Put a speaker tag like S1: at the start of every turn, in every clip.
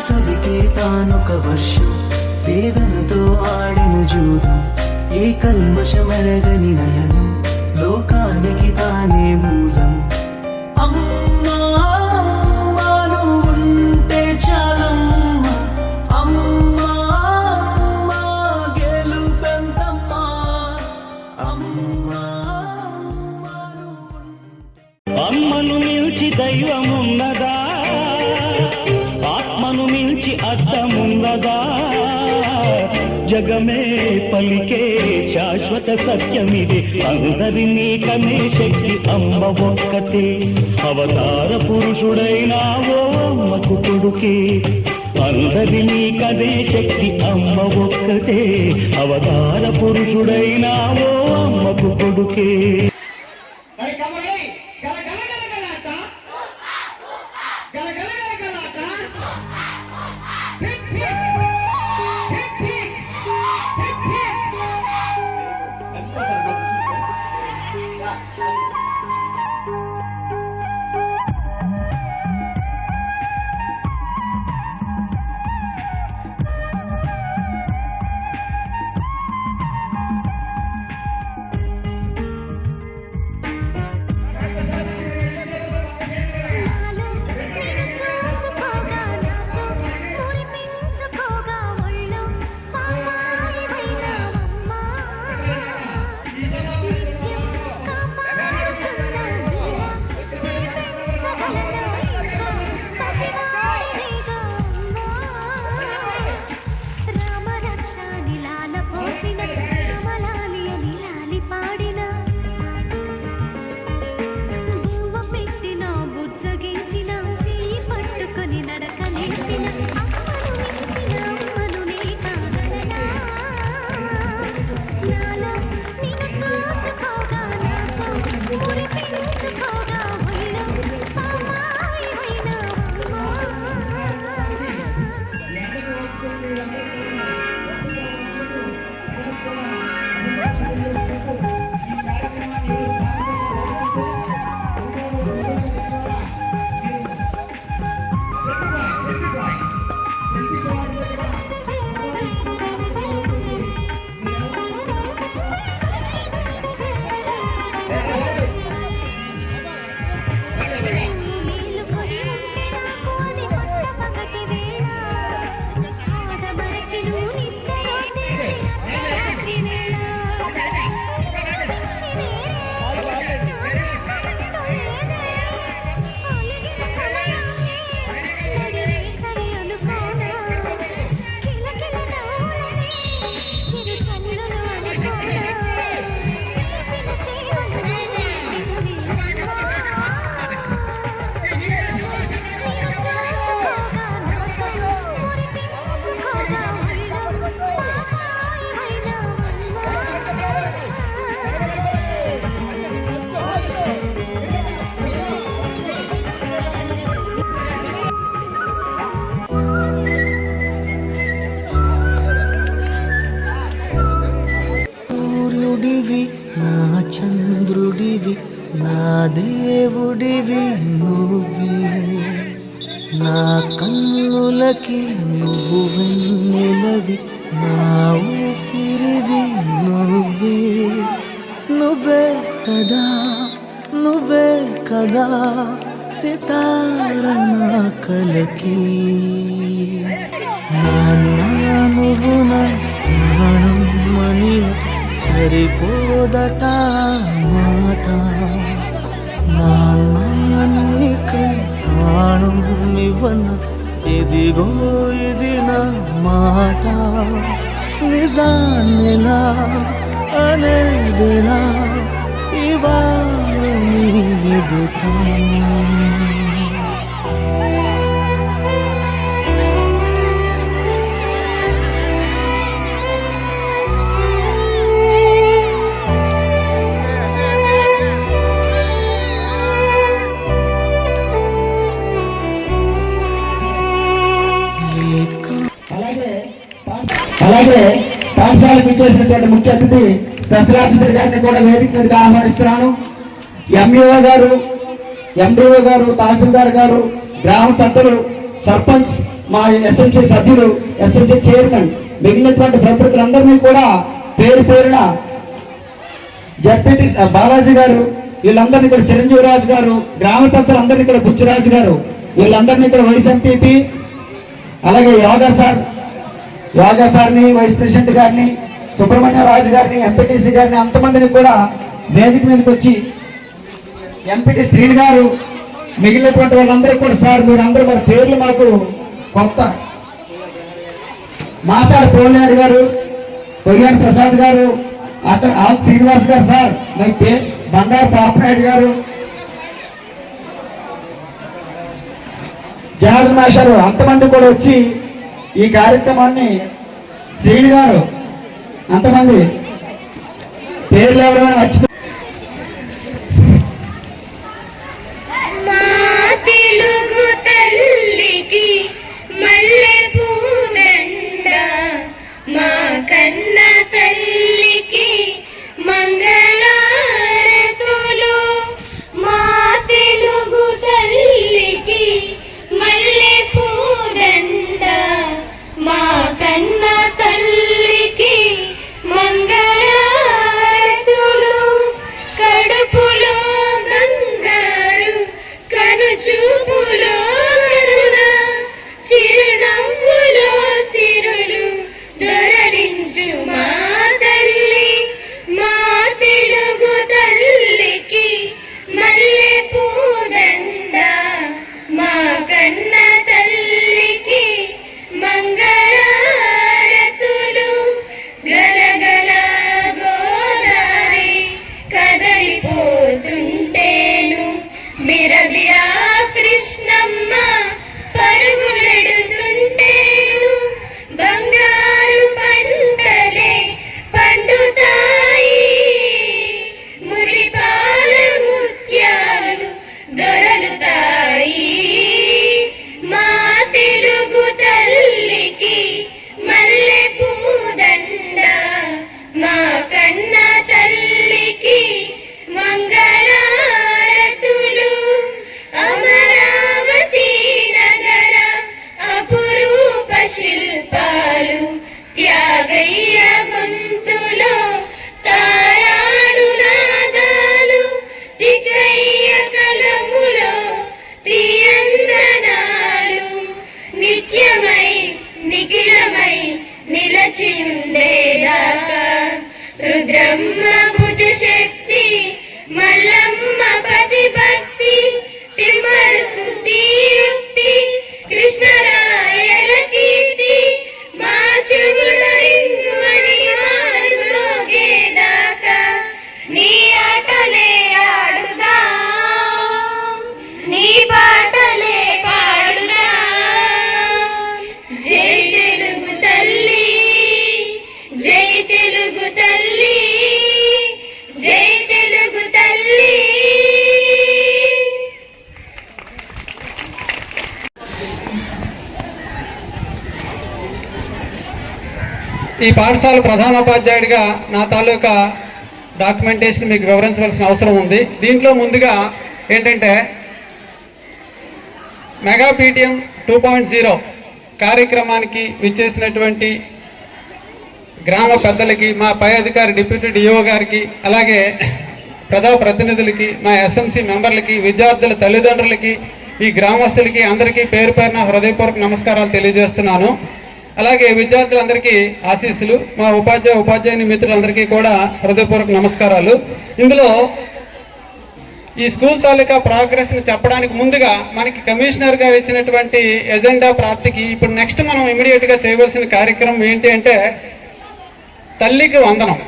S1: సొలికే తానొక వర్షం, వేదనతో ఆడిను జూదం. ఏ కల్మషమరగని నయనం, లోకానికి తానే మూలం. అమ్మా అమ్మా నువ్వుంటే చాలమ్మా, అమ్మా అమ్మా గెలుపెంతమ్మా, అమ్మా అమ్మా
S2: అమ్మను మించి దైవమున్నదా, ఆత్మను మించి అర్థమున్నదా, జగమే పలికే శాశ్వత సత్యమిది. అందరినీ కనే శక్తి అమ్మ ఒక్కతే, అవతార పురుషుడైనావో అమ్మకు కొడుకే. అందరినీ కనే శక్తి అమ్మ ఒక్కతే, అవతార పురుషుడైనావో అమ్మకు కొడుకే.
S1: నా చంద్రుడివి, నా దేవుడివి నువ్వే. నా కన్నులకి నువ్వు వెన్నెలవి, నా ఊపిరివి నువ్వే. నువ్వే కదా, నువ్వే కదా సితార నా కలకి. నాన్న నువ్వు నా ప్రాణం మనిన సరిపోదట మాట. నాన్నకై ప్రాణం ఇవ్వన, ఇదిగో ఇది నా మాట. నిజాన్నిలా అనేదిలా ఇవాళ నీ ఎదుట.
S3: అలాగే పాఠశాలకు ఇచ్చేసినటువంటి ముఖ్య అతిథి స్పెషల్ ఆఫీసర్ గారిని కూడా వేదిక మీదకి ఆహ్వానిస్తున్నాను. ఎంఈఓ గారు, తహసీల్దార్ గారు, గ్రామ పెద్దలు, సర్పంచ్ మా ఎస్ఎంసీ సభ్యులు, ఎస్ఎంసీ చైర్మన్, మిగిలినటువంటి ప్రముఖులందరినీ కూడా పేరు పేరున జడ్పీటీ బాలాజీ గారు, వీళ్ళందరినీ కూడా చిరంజీవి రాజు గారు, గ్రామ పెద్దలందరినీ కూడా బుచ్చిరాజు గారు, వీళ్ళందరినీ కూడా వైస్ ఎంపీపీ, అలాగే యోగా సార్ని, వైస్ ప్రెసిడెంట్ గారిని, సుబ్రహ్మణ్య రాజు గారిని, ఎంపీటీసీ గారిని, అంతమందిని కూడా వేదిక మీదకి వచ్చి ఎంపీటీ శ్రీని గారు, మిగిలినటువంటి వాళ్ళందరికీ కూడా సార్ మీరందరూ మరి పేర్లు మాకు కొత్త, మాసాడు పోలినాడు గారు, కొయ్యాని ప్రసాద్ గారు, అక్కడ ఆల్ శ్రీనివాస్ గారు, సార్ మీ పేరు బండారు పాపనాయుడు గారు, జహాజ్ మాస్టారు, అంతమంది కూడా వచ్చి ఈ కార్యక్రమాన్ని, శ్రీని గారు, అంతమంది పేర్లు ఎవరైనా వచ్చి
S4: మా కన్న తల్లికి మంగళారతులు, మా తెలుగు తల్లికి మల్లె పూదండ, మా కన్న తల్లికి మంగళారతులు. కడుపులో బంగారు, కనుచూపులో కరుణ, చిరునవ్వులో సిరులు దొరలించు మా తల్లి, మా తెలుగు తల్లికి మల్లె పూదండ, మా కన్న తల్లికి మంగళారతులు. గలగల గోదారి కదలిపోతుంటేను, బిరబిరా కృష్ణమ్మ పరుగులెడుతుంటేను, బంగారు పంటలే పండుతాయి, మురిపాల ముత్యాలు దొరలుతాయి. మా తెలుగు తల్లికి మల్లె పూదండ, మా కన్న తల్లికి మంగళారతులు. అమరావతి నగర అపురూప శిల్పాలు, త్యాగయ్య గొంతులో తారాడు నాదాలు, తికయ్య కలములో తీయందనాలు, నిత్యమై నిఖిలమై నిలచియుండేదాకా రుద్రమ్మ భుజ శక్తి, మల్లమ్మ పతి భక్తి, తిమ్మర శుద్ధి యుక్తి, కృష్ణరాయల కీర్తి, మా చెవుల రింగువని మారులోగేదాకా నీ ఆటలే ఆడుదాం, నీ పాటలే పాడుదాం. జై తెలుగు తల్లి, జై తెలుగు తల్లి, జై తెలుగు తల్లి.
S5: ఈ పాఠశాల ప్రధానోపాధ్యాయుడిగా నా తాలూకా డాక్యుమెంటేషన్ మీకు వివరించవలసిన అవసరం ఉంది. దీంట్లో ముందుగా ఏంటంటే మెగా పీటీఎం 2.0 కార్యక్రమానికి విచ్చేసినటువంటి గ్రామ పెద్దలకి, మా పై అధికారి డిప్యూటీ డిఓ గారికి, అలాగే ప్రజాప్రతినిధులకి, మా ఎస్ఎంసీ మెంబర్లకి, విద్యార్థుల తల్లిదండ్రులకి, ఈ గ్రామస్తులకి అందరికీ పేరు పేరున హృదయపూర్వక నమస్కారాలు తెలియజేస్తున్నాను. అలాగే విద్యార్థులందరికీ ఆశీస్సులు, మా ఉపాధ్యాయుని మిత్రులందరికీ కూడా హృదయపూర్వక నమస్కారాలు. ఇందులో ఈ స్కూల్ తాలూకా ప్రోగ్రెస్ని చెప్పడానికి ముందుగా మనకి కమిషనర్ గారు ఇచ్చినటువంటి ఎజెండా ప్రాప్తికి ఇప్పుడు నెక్స్ట్ మనం ఇమీడియట్గా చేయవలసిన కార్యక్రమం ఏంటి అంటే తల్లికి వందనం.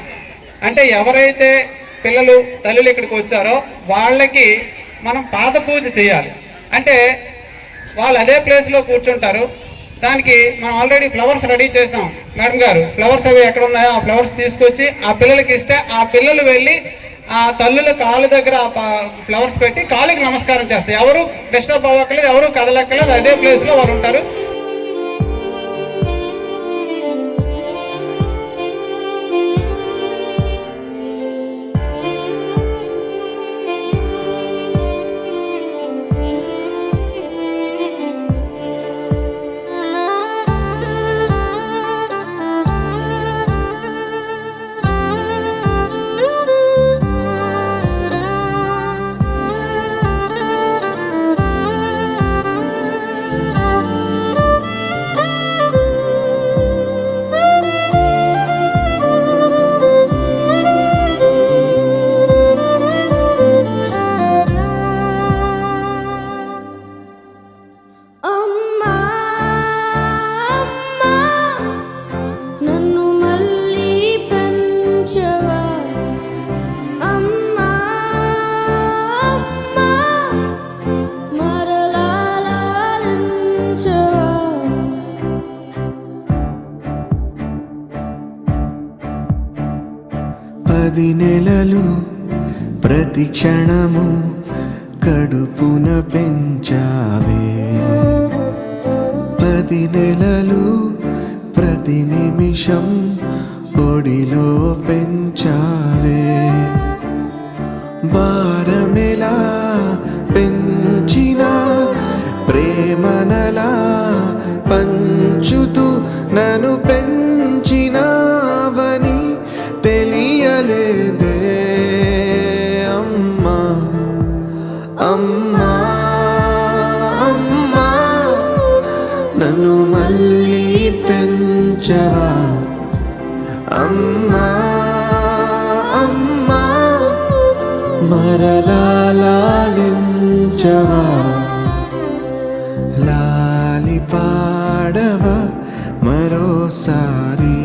S5: అంటే ఎవరైతే పిల్లలు తల్లులు ఇక్కడికి వచ్చారో వాళ్ళకి మనం పాద పూజ చేయాలి. అంటే వాళ్ళు అదే ప్లేస్లో కూర్చుంటారు. దానికి మనం ఆల్రెడీ ఫ్లవర్స్ రెడీ చేసాం. మేడం గారు ఫ్లవర్స్ అవి ఎక్కడ ఉన్నాయో ఆ ఫ్లవర్స్ తీసుకొచ్చి ఆ పిల్లలకి ఇస్తే ఆ పిల్లలు వెళ్ళి ఆ తల్లుల కాళ్ళ దగ్గర ఫ్లవర్స్ పెట్టి కాళ్ళకి నమస్కారం చేస్తారు. ఎవరు డిస్టర్బ్ అవ్వక్కలేదు, ఎవరు కదలక్కలేదు, అదే ప్లేస్లో వాళ్ళు ఉంటారు.
S1: కడుపున పెంచావే 10 నెలలు ప్రతి నిమిషం ఒడిలో పెంచావే భారమెలా పెంచిన ప్రేమనలా పంచుతూ నన్ను పెంచినావని తెలియలేదే అమ్మా అమ్మా అమ్మా నన్ను మళ్ళీ పెంచవా అమ్మా అమ్మా మరలా లాలించవా లాలి పాడవా మరోసారి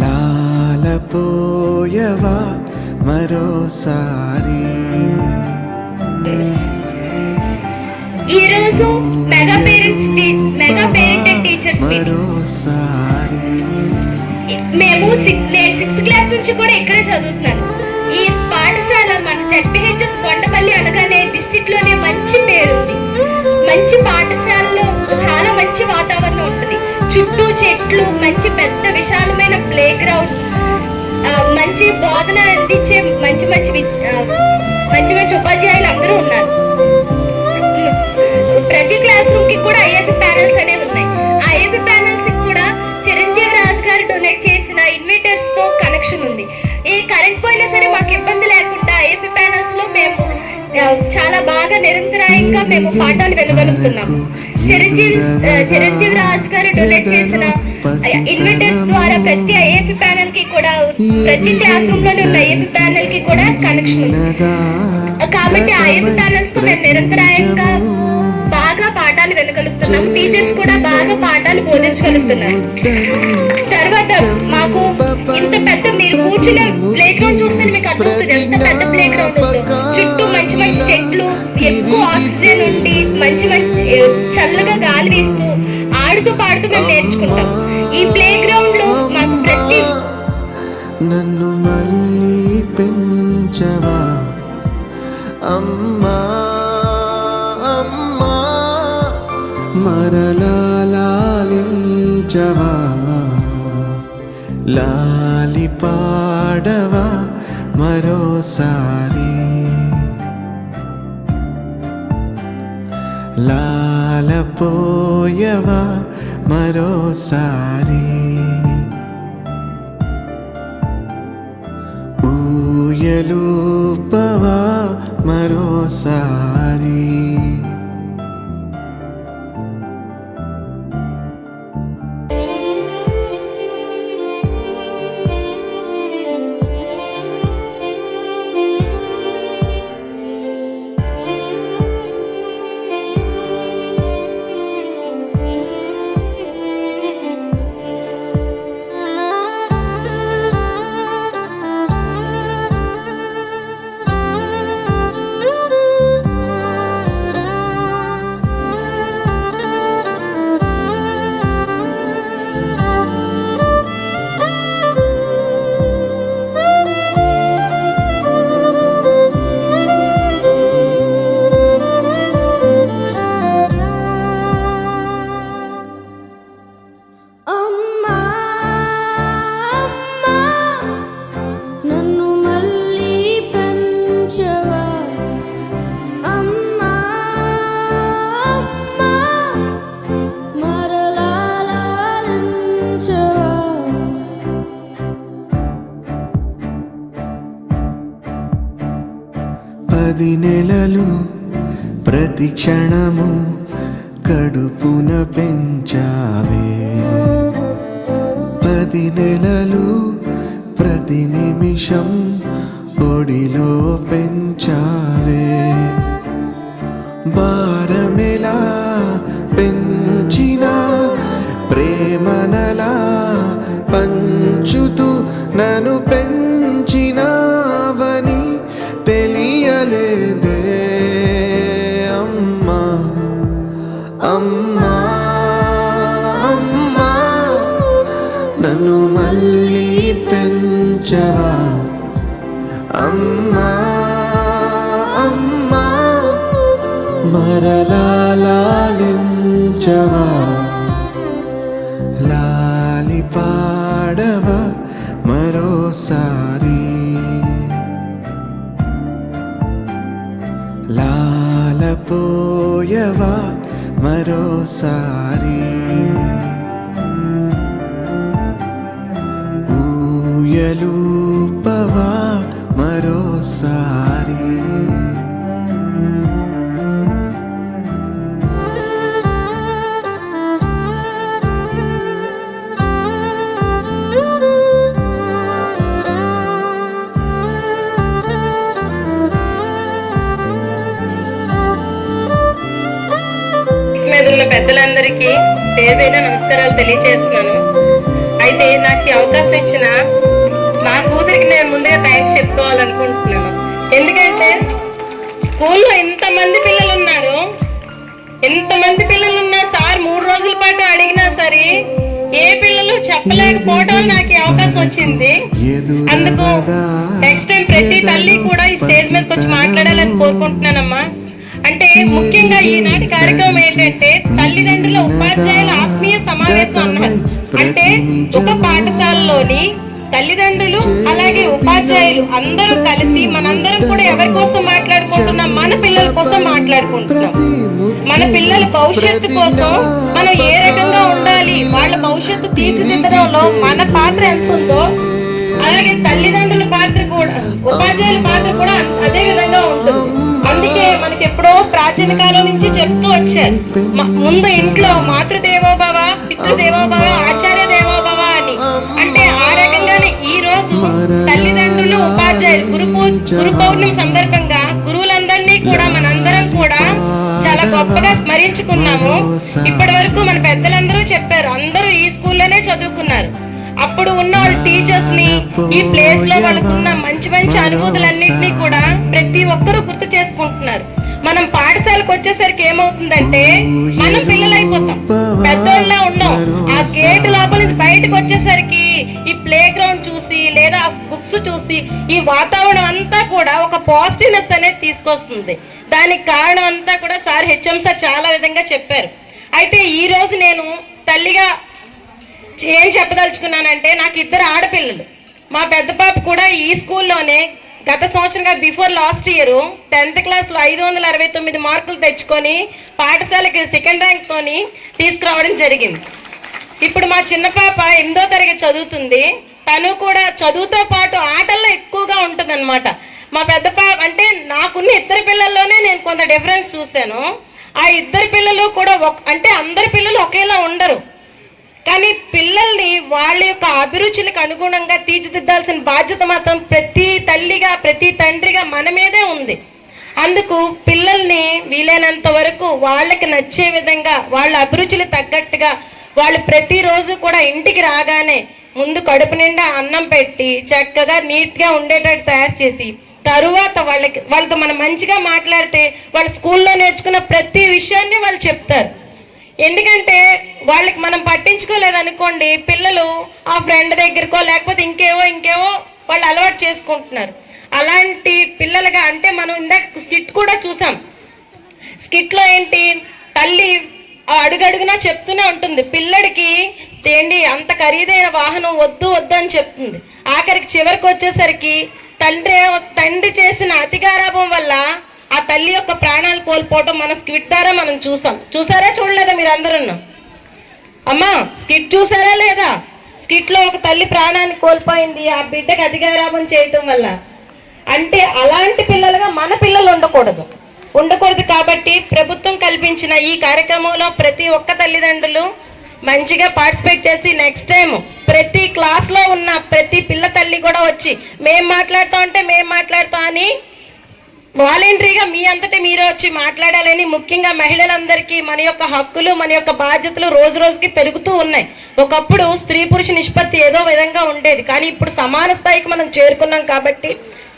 S1: లాలపోయవా మరోసారి
S4: ఈరోజు మెగా పేరెంట్ అండ్ టీచర్స్
S1: మరోసారి
S4: నేను 6th క్లాస్ నుంచి కూడా ఇక్కడే చదువుతున్నాను. ఈ పాఠశాల మన ZPHS కొండపల్లి అనగానే డిస్ట్రిక్ట్ లోనే మంచి పేరుంది. మంచి పాఠశాలలో చాలా మంచి వాతావరణం ఉంటుంది. చుట్టూ చెట్లు, మంచి పెద్ద విశాలమైన ప్లే గ్రౌండ్, మంచి బోధన అందించే మంచి మంచి ఉపాధ్యాయులు అందరూ ఉన్నారు. ప్రతి క్లాస్ రూమ్ కి కూడా IAP ప్యానెల్స్ అనేవి ఉన్నాయి. ఆ IAP ప్యానెల్స్ కి కూడా చిరంజీవి రాజు గారు డొనేట్ చేసిన ఇన్వర్టర్స్ తో కనెక్షన్ ఉంది. ఏ కరెంట్ పోయినా సరే మాకు ఇబ్బంది లేకుండా IAP ప్యానెల్స్ లో మేము చాలా బాగా నిరంతరాయంగా మేము పాఠాలు వినగలుగుతున్నాం. చిరంజీవి రాజు గారు డొనేట్ చేసిన ఇన్వర్టర్స్ ద్వారా ప్రతి IAP ప్యానెల్ కి కూడా, ప్రతి క్లాస్ రూమ్ లోనే ఉన్న IAP ప్యానెల్ కి కూడా కనెక్షన్ ఉంది. కాబట్టి IAP ప్యానెల్స్ తో మేము నిరంతరాయంగా బాగా పాఠాలు వినగలుగుతున్నాం. టీచర్స్ కూడా బాగా పాఠాలు బోధించగలుగుతున్నారు. తర్వాత మాకు ఇంత పెద్ద, మీరు కూర్చున్న ప్లే గ్రౌండ్ చూస్తే మీకు అర్థమవుతుంది ఎంత పెద్ద ప్లే గ్రౌండ్ ఉందో. చుట్టూ మంచి చెట్లు, ఎక్కువ ఆక్సిజన్ ఉండి మంచి చల్లగా గాలి వీస్తూ ఆడుతూ పాడుతూ మేము నేర్చుకుంటాం. ఈ ప్లే గ్రౌండ్ లో మాకు ప్రతి
S1: నన్ను మళ్ళీ పెంచవా అమ్మా అమ్మా మరలా లాలించవా లాలి పాడవా మరోసారి లాలపోయవా మరోసారి ఊయలూపవా మరోసారి పది నెలలు ప్రతి క్షణము కడుపున పెంచావే 10 నెలలు ప్రతి నిమిషం ఒడిలో పెంచావే భారమెలా పెంచిన ప్రేమనలా పంచుతూ నన్ను పెంచినావని తెలియలేదే అమ్మా అమ్మా అమ్మా నన్ను మళ్ళీ పెంచవా అమ్మా అమ్మా అమ్మా మరలా లాలించవా లాలి పాడవా మరోసారి లాలపోయవా మరోసారి ఊయలూపవా మరోసారి
S6: మీద పెద్దలందరికీ పేదైన నమస్కారాలు తెలియజేస్తున్నాను. అయితే నాకు ఈ అవకాశం ఇచ్చిన నా కూతురికి నేను ముందుగా థ్యాంక్స్ చెప్పుకోవాలనుకుంటున్నాను. ఎందుకంటే స్కూల్లో ఎంతమంది పిల్లలు ఉన్నారు, సార్ 3 రోజుల పాటు అడిగినా సరే ఏ పిల్లలు చెప్పలేకపోవడం నాకు ఈ అవకాశం వచ్చింది. అందుకు నెక్స్ట్ టైం ప్రతి తల్లి కూడా ఈ స్టేజ్ మీదకి వచ్చి మాట్లాడాలని కోరుకుంటున్నానమ్మా. అంటే ముఖ్యంగా ఈనాటి కార్యక్రమం ఏంటంటే తల్లిదండ్రుల ఉపాధ్యాయుల ఆత్మీయ సమావేశం అన్నారు. అంటే ఒక పాఠశాలలోని తల్లిదండ్రులు అలాగే ఉపాధ్యాయులు అందరూ కలిసి మనందరం కూడా ఎవరి కోసం మాట్లాడుకుంటున్నాం, మన పిల్లల కోసం మాట్లాడుకుంటున్నాం. మన పిల్లల భవిష్యత్తు కోసం మనం ఏ రకంగా ఉండాలి, వాళ్ళ భవిష్యత్తు తీర్చిదిద్దడంలో మన పాత్ర ఎంత ఉందో అలాగే తల్లిదండ్రుల పాత్ర కూడా, ఉపాధ్యాయుల పాత్ర కూడా అదే విధంగా ఉంటుంది. అందుకే మనకి ఎప్పుడో ప్రాచీన కాలం నుంచి చెప్తూ వచ్చారు, ముందు ఇంట్లో మాతృదేవోభవ, పితృదేవోభవ, ఆచార్య దేవోభవ అని. అంటే ఆ రకంగానే ఈ రోజు తల్లిదండ్రులు ఉపాధ్యాయులు గురు పౌర్ణమి సందర్భంగా గురువులందరినీ కూడా మనందరం కూడా చాలా గొప్పగా స్మరించుకున్నాము. ఇప్పటి వరకు మన పెద్దలందరూ చెప్పారు, అందరూ ఈ స్కూల్లోనే చదువుకున్నారు. అప్పుడు ఉన్న వాళ్ళ టీచర్స్ ని, ఈ ప్లేస్ లో వాళ్ళకున్న మంచి మంచి అనుభూతులన్నింటినీ కూడా ప్రతి ఒక్కరూ గుర్తు చేసుకుంటున్నారు. మనం పాఠశాలకు వచ్చేసరికి ఏమవుతుందంటే మనం పిల్లలైపోతాం, పెద్దోళ్ళ ఉన్నాం. ఆ గేట్ లోపల నుంచి బయటకు వచ్చేసరికి ఈ ప్లే గ్రౌండ్ చూసి లేదా ఆ బుక్స్ చూసి ఈ వాతావరణం అంతా కూడా ఒక పాజిటివ్నెస్ అనేది తీసుకొస్తుంది. దానికి కారణం అంతా కూడా సార్ హెచ్ఎం సార్ చాలా విధంగా చెప్పారు. అయితే ఈ రోజు నేను తల్లిగా ఏం చెప్పదలుచుకున్నానంటే, నాకు 2 ఆడపిల్లలు. మా పెద్ద పాప కూడా ఈ స్కూల్లోనే గత సంవత్సరంగా బిఫోర్ లాస్ట్ ఇయర్ 10th క్లాస్లో 569 మార్కులు తెచ్చుకొని పాఠశాలకి 2nd ర్యాంక్ తోని తీసుకురావడం జరిగింది. ఇప్పుడు మా చిన్న పాప 8వ తరగతి చదువుతుంది. తను కూడా చదువుతో పాటు ఆటల్లో ఎక్కువగా ఉంటుందన్నమాట. మా పెద్ద పాప అంటే నాకున్న 2 పిల్లల్లోనే నేను కొంత డిఫరెన్స్ చూశాను. ఆ 2 పిల్లలు కూడా అంటే అందరి పిల్లలు ఒకేలా ఉండరు, కానీ పిల్లల్ని వాళ్ళ యొక్క అభిరుచులకు అనుగుణంగా తీర్చిదిద్దాల్సిన బాధ్యత మాత్రం ప్రతి తల్లిగా ప్రతి తండ్రిగా మన మీదే ఉంది. అందుకు పిల్లల్ని వీలైనంత వరకు వాళ్ళకి నచ్చే విధంగా వాళ్ళ అభిరుచులు తగ్గట్టుగా వాళ్ళు ప్రతిరోజు కూడా ఇంటికి రాగానే ముందు కడుపు నిండా అన్నం పెట్టి చక్కగా నీట్గా ఉండేటట్టు తయారు చేసి తరువాత వాళ్ళతో మనం మంచిగా మాట్లాడితే వాళ్ళు స్కూల్లో నేర్చుకున్న ప్రతి విషయాన్ని వాళ్ళు చెప్తారు. ఎందుకంటే వాళ్ళకి మనం పట్టించుకోలేదనుకోండి, పిల్లలు ఆ ఫ్రెండ్ దగ్గరకో లేకపోతే ఇంకేవో వాళ్ళు అలవాటు చేసుకుంటున్నారు. అలాంటి పిల్లలుగా అంటే మనం ఇందాక స్కిట్ కూడా చూసాం. స్కిట్లో ఏంటి, తల్లి అడుగడుగునా చెప్తూనే ఉంటుంది, పిల్లడికి ఏంటి అంత ఖరీదైన వాహనం వద్దు అని చెప్తుంది. ఆఖరికి చివరికి వచ్చేసరికి తండ్రి చేసిన అతిగారాభం వల్ల ఆ తల్లి యొక్క ప్రాణాలు కోల్పోవటం మన స్కిట్ ద్వారా మనం చూసారా చూడలేదా మీరు అందరూ? అమ్మా స్కిట్ చూసారా లేదా? స్కిట్ లో ఒక తల్లి ప్రాణాన్ని కోల్పోయింది ఆ బిడ్డకి అధికారాపం చేయటం వల్ల. అంటే అలాంటి పిల్లలుగా మన పిల్లలు ఉండకూడదు కాబట్టి ప్రభుత్వం కల్పించిన ఈ కార్యక్రమంలో ప్రతి ఒక్క తల్లిదండ్రులు మంచిగా పార్టిసిపేట్ చేసి నెక్స్ట్ టైం ప్రతి క్లాస్ లో ఉన్న ప్రతి పిల్ల తల్లి కూడా వచ్చి మేము మాట్లాడతాం అని వాలంటరీగా మీ అంతటి మీరే వచ్చి మాట్లాడాలని, ముఖ్యంగా మహిళలందరికీ మన యొక్క హక్కులు మన యొక్క బాధ్యతలు రోజు రోజుకి పెరుగుతూ ఉన్నాయి. ఒకప్పుడు స్త్రీ పురుష నిష్పత్తి ఏదో విధంగా ఉండేది, కానీ ఇప్పుడు సమాన స్థాయికి మనం చేరుకున్నాం. కాబట్టి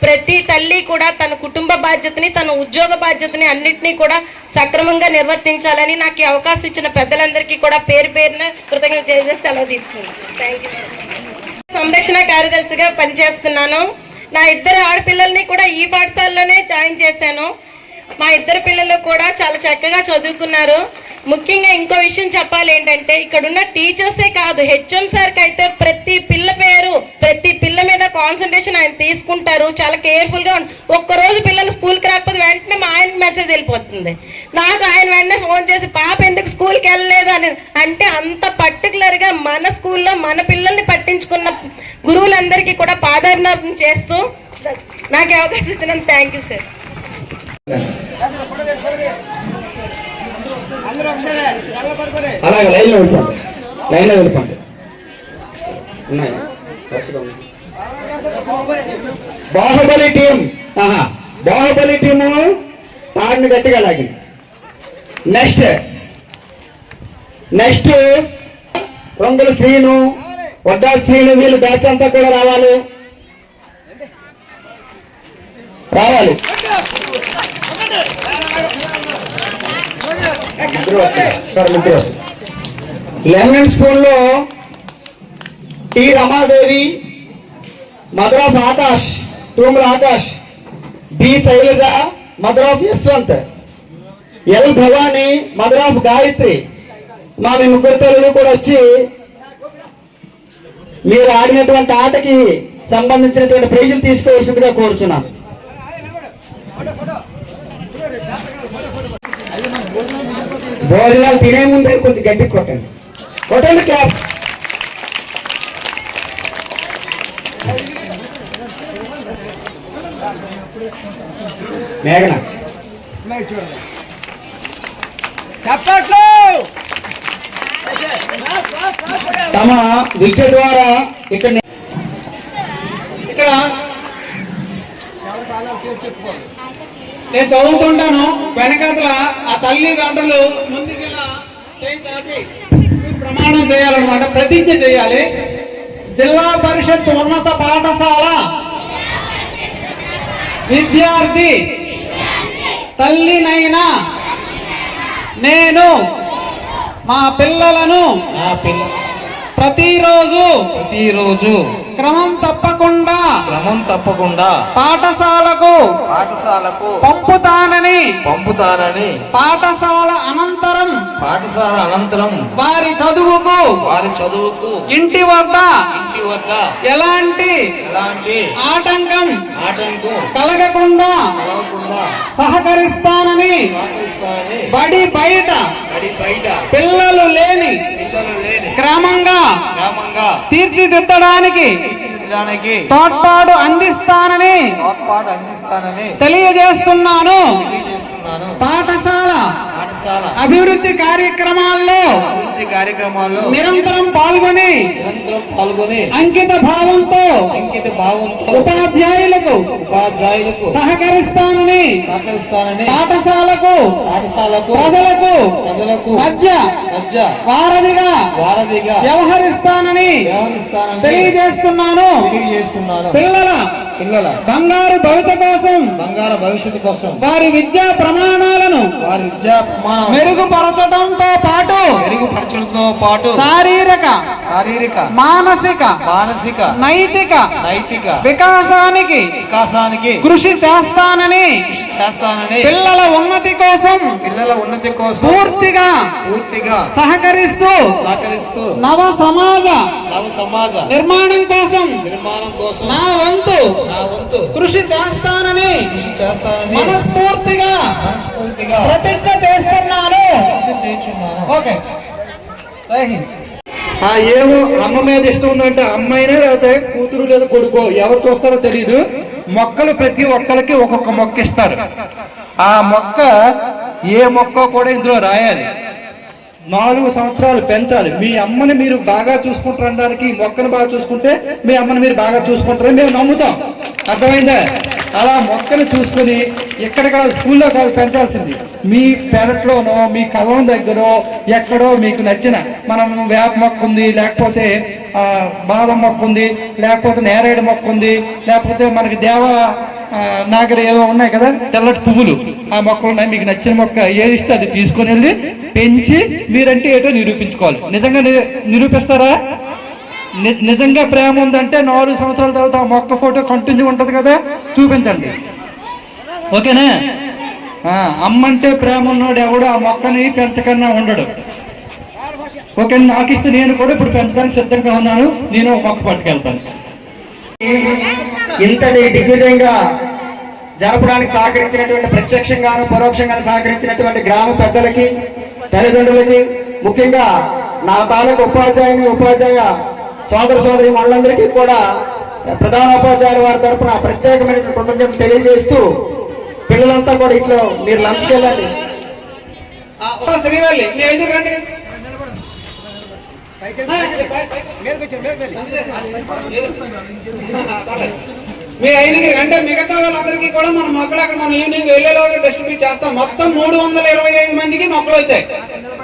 S6: ప్రతి తల్లి కూడా తన కుటుంబ బాధ్యతని తన ఉద్యోగ బాధ్యతని అన్నిటినీ కూడా సక్రమంగా నిర్వర్తించాలని నాకు ఈ అవకాశం ఇచ్చిన పెద్దలందరికీ కూడా పేరున కృతజ్ఞతలు తెలియజేసి సెలవు తీసుకుంటాను. Thank you. సంరక్షణ కార్యదర్శిగా పనిచేస్తున్నాను. నా ఇద్దరు ఆడపిల్లల్ని కూడా ఈ పాఠశాలలోనే జాయిన్ చేశాను. మా ఇద్దరు పిల్లలు కూడా చాలా చక్కగా చదువుకున్నారు. ముఖ్యంగా ఇంకో విషయం చెప్పాలి ఏంటంటే, ఇక్కడ ఉన్న టీచర్సే కాదు, హెచ్ఎం సార్కి అయితే ప్రతి పిల్ల పేరు, ప్రతి పిల్ల మీద కాన్సన్ట్రేషన్ ఆయన తీసుకుంటారు. చాలా కేర్ఫుల్గా ఒక్కరోజు పిల్లలు స్కూల్కి రాకపోతే వెంటనే మా ఆయనకి మెసేజ్ వెళ్ళిపోతుంది. నాకు ఆయన వెంటనే ఫోన్ చేసి పాప ఎందుకు స్కూల్కి వెళ్ళలేదు అని. అంటే అంత పర్టికులర్గా మన స్కూల్లో మన పిల్లల్ని పట్టించుకున్న గురువులందరికీ కూడా పాదాభినందన చేస్తూ నాకు అవకాశం ఇచ్చినందుకు థ్యాంక్ యూ సార్.
S3: అలాగే లైన్లో వెళ్ళిపోండి, లైన్లో వెళ్ళిపోండి. ఉన్నాయి బాహుబలి టీం, బాహుబలి టీము తాడిని గట్టిగా లాగింది. నెక్స్ట్ రొంగుల శ్రీను, వడ్డా శ్రీను, వీళ్ళు బ్యాచ్ అంతా కూడా రావాలి. సార్ ముగ్గురు వస్తారు. లెమన్ స్పూన్లో T Ramadevi, mother of Akash, Thumula Akash, B Sailaja, mother of Yashwanth, L Bhavani, mother of Gayatri. మా మీ ముగ్గురు తల్లులు కూడా వచ్చి మీరు ఆడినటువంటి ఆటకి సంబంధించినటువంటి ప్రైజులు తీసుకోవాల్సిందిగా కోరుచున్నాం. భోజనాలు తినే ముందే కొంచెం గట్టికి కొట్టండి క్లాప్. మేఘన చెప్పట్లు తమ విద్య ద్వారా ఇక్కడ
S5: నేను చదువుతుంటాను, వెనకాతల ఆ తల్లిదండ్రులు ముందుకెళ్ళ ప్రమాణం చేయాలన్నమాట, ప్రతిజ్ఞ చేయాలి. జిల్లా పరిషత్ ఉన్నత పాఠశాల విద్యార్థి తల్లినైనా నేను మా పిల్లలను ప్రతిరోజు క్రమం తప్పకుండా పాఠశాలకు పంపుతానని పాఠశాల అనంతరం వారి చదువుకు ఇంటి వద్ద ఎలాంటి ఆటంకం కలగకుండా సహకరిస్తానని బడి బయట పిల్లలు లేని గ్రామంగా తీర్చిదిద్దడానికి తోడ్పాటు అందిస్తానని తెలియజేస్తున్నాను. పాఠశాల అభివృద్ధి కార్యక్రమాల్లో నిరంతరం పాల్గొని అంకిత భావంతో ఉపాధ్యాయులకు సహకరిస్తానని పాఠశాలకు ప్రజలకు మధ్య వారధిగా వ్యవహరిస్తానని తెలియజేస్తున్నాను. పిల్లల బంగారు భవిష్యత్తు కోసం వారి విద్యా ప్రమాణాలను మెరుగుపరచడంతో పాటు శారీరక మానసిక నైతిక వికాసానికి కృషి చేస్తానని పిల్లల ఉన్నతి కోసం పూర్తిగా సహకరిస్తూ నవ సమాజ నిర్మాణం కోసం నా వంతు కృషి చేస్తానని మనస్ఫూర్తిగా ప్రతిజ్ఞ చేస్తున్నాను. ఓకే,
S7: ఏమో అమ్మ మీద ఇష్టం ఉందంటే అమ్మాయినే లేకపోతే కూతురు లేదా కొడుకో ఎవరు చూస్తారో తెలియదు. మొక్కలు ప్రతి ఒక్కరికి ఒక్కొక్క మొక్క ఇస్తారు. ఆ మొక్క ఏ మొక్క కూడా ఇందులో రాయాలి. 4 సంవత్సరాలు పెంచాలి. మీ అమ్మని మీరు బాగా చూసుకుంటారనడానికి ఈ మొక్కను బాగా చూసుకుంటే మీ అమ్మని మీరు బాగా చూసుకుంటారని మేము నమ్ముతాం. అర్థమైందా? అలా మొక్కను చూసుకుని ఎక్కడ కాదు, స్కూల్లో కాదు పెంచాల్సింది, మీ పెరట్లోనో మీ కలం దగ్గర ఎక్కడో మీకు నచ్చిన మనం వేప మొక్క ఉంది, లేకపోతే బాదం మొక్క ఉంది, లేకపోతే నేరేడు మొక్క ఉంది, లేకపోతే మనకి నాగరి ఏవో ఉన్నాయి కదా తెల్లటి పువ్వులు, ఆ మొక్కలు ఉన్నాయి. మీకు నచ్చిన మొక్క ఏది ఇస్తే అది తీసుకొని వెళ్ళి పెంచి మీరంటే ఏటో నిరూపించుకోవాలి. నిజంగా నిరూపిస్తారా? నిజంగా ప్రేమ ఉందంటే 4 సంవత్సరాల తర్వాత ఆ మొక్క ఫోటో కంటిన్యూ ఉంటుంది కదా, చూపించండి. ఓకేనా? అమ్మంటే ప్రేమ ఉన్నాడు ఎవడు ఆ మొక్కని పెంచకన్నా ఉండడు. ఓకే, నాకు ఇస్తే నేను కూడా ఇప్పుడు పెంచడానికి సిద్ధంగా ఉన్నాను. నేను ఒక మొక్క పట్టుకెళ్తాను.
S3: ఇంతటి దిగ్విజయంగా జరపడానికి సహకరించినటువంటి ప్రత్యక్షంగాను పరోక్షంగాను సహకరించినటువంటి గ్రామ పెద్దలకి, తల్లిదండ్రులకి, ముఖ్యంగా నా తాలూకు ఉపాధ్యాయ సోదర సోదరి మనందరికీ కూడా ప్రధానోపాధ్యాయుల వారి తరఫున ప్రత్యేకమైన కృతజ్ఞతలు తెలియజేస్తూ, పిల్లలంతా కూడా ఇట్లా మీరు లంచ్కి వెళ్ళండి.
S5: మీ 5 అంటే మిగతా వాళ్ళందరికీ కూడా మన మొక్కలు అక్కడ మనం ఈవినింగ్ వెళ్ళేలోగా డిస్ట్రిబ్యూట్ చేస్తాం. మొత్తం 325 మందికి మొక్కలు వచ్చాయి.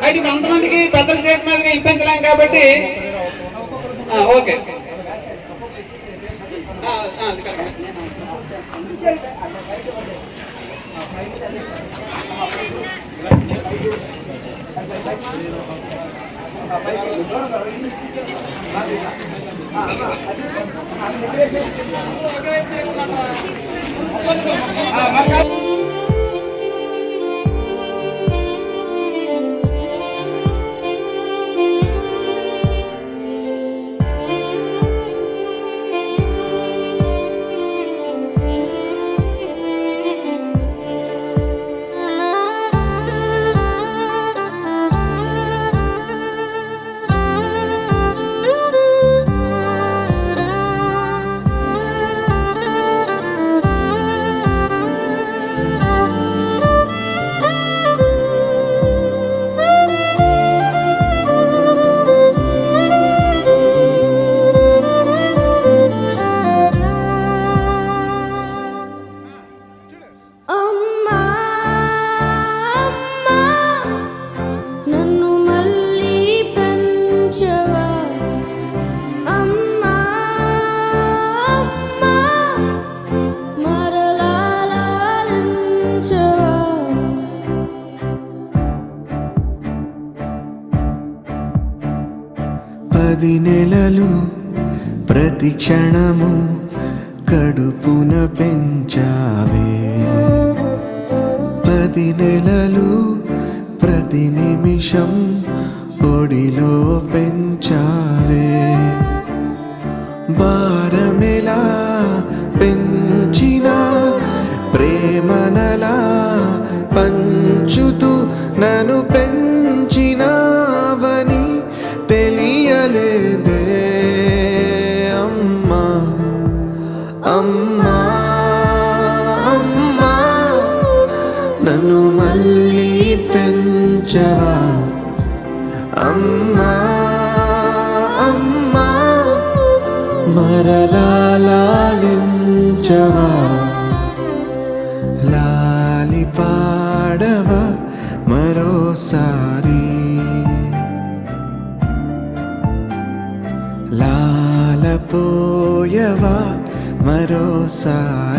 S5: అయితే కొంతమందికి పెద్దల చేతి మీదుగా ఇప్పించలేం కాబట్టి ఓకే.
S1: నెలలు ప్రతి క్షణము కడుపున పెంచావే. 10 నెలలు ప్రతి నిమిషం ఒడిలో పెంచావే. భారమెలా పెంచిన ప్రేమనలా పంచుతూ నన్ను పెంచినావని తెలియలేదే అమ్మా అమ్మా అమ్మా, నన్ను మళ్ళీ పెంచవా అమ్మా అమ్మా, మరలా లాలించవా. లాలి పాడవా మరోసారి, లాలపోయవా మరోసారి.